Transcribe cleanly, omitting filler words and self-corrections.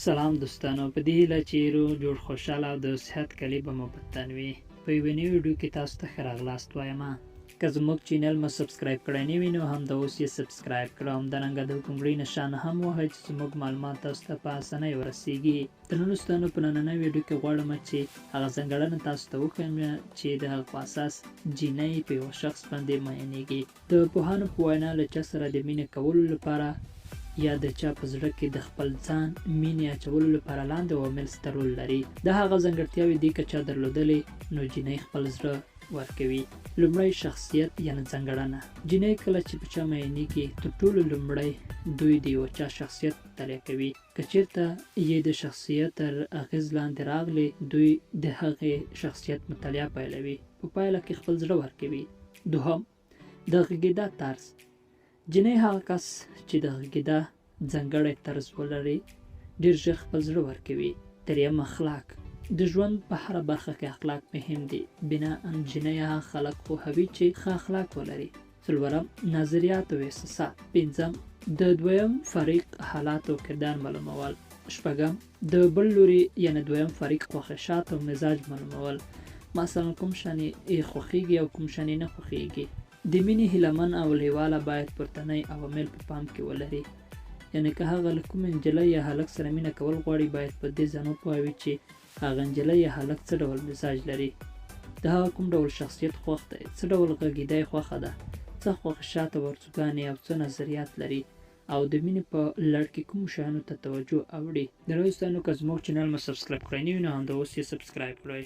سلام دوستانو، په دې هیله چې روغ جوړ خوشحاله او د صحت کلي به مو په تن وي. په یوې نوې ویډیو کې تاسو ته ښه راغلاست وایم. که زموږ چینل مو سبسکرایب کړی نه وي نو همدا اوس یې سبسکرایب کړه، همدارنګه د حکمګړۍ نښانه هم ووهئ چې زموږ معلومات تاسو ته په اسانۍ ورسیږي. درنو دوستانو، په نننۍ ویډیو کې غواړم چې هغه ځانګړنه تاسو ته وښیم چې د هغه په اساس جینۍ په یوه شخص باندې میینېږي. د پوهانو په وینا له چا سره د مینې کولو لپاره یا د چا په زړه کې د خپل ځان مینې اچولو لپاره لاندې عوامل ستر رول لري. د هغه ځانګړتیاوې دي که چا درلودلې نو جینۍ خپل زړه ورکوي. لومړی شخصیت یعنې ځانګړنه. جینۍ کله چې په چا میینېږي تر ټولو لومړی دوی د یوه چا شخصیت مطالعه کوي. که چېرته یې د شخصیت تر اغېز لاندې راغلي دوی د هغې شخصیت مطالعه پیلوي، په پایله کې خپل زړه ورکوي. دوهم، د غږېدا طرز. جینۍ هغه کس چې د غږېدا ځانګړی طرز ولري ډېر ژر خپل زړه ورکوي. دریم، اخلاق. د ژوند په هره برخه کې اخلاق مهم دي. بناً جینۍ هغه خلک خوښوي چې ښه اخلاق ولري. څلورم، نظریات او احساسات. پنځم، د دویم فریق حالات او کردار معلومول. شپږم، د بل لوري یعنې دویم فریق خواهشات او مزاج معلومول. مثلا کوم شان یې خوښیږي او کوم شان یې نه خوښیږي. د مینې هیلهمن او لیواله باید پورتنی عوامل په پام کې ولري. یعنې که هغه له کومې نجلۍ یا هلک سره مینه کول غواړي باید په دې ځان وپوهوي چې هغه نجلۍ یا هلک څه ډول مزاج لري، د هغه کوم ډول شخصیت خوښ دی، څه ډول غږېدا یې خوښه ده، څه خواهشات او ارزوګانې او څه نظریات لري، او د مینې په لړ کې کومو شیانو ته توجه اوړي. درنو دوستانو، که زموږ چینل مو سبسکرایب کړی نه وي نو همدا اوس یې سبسکرایب کړئ.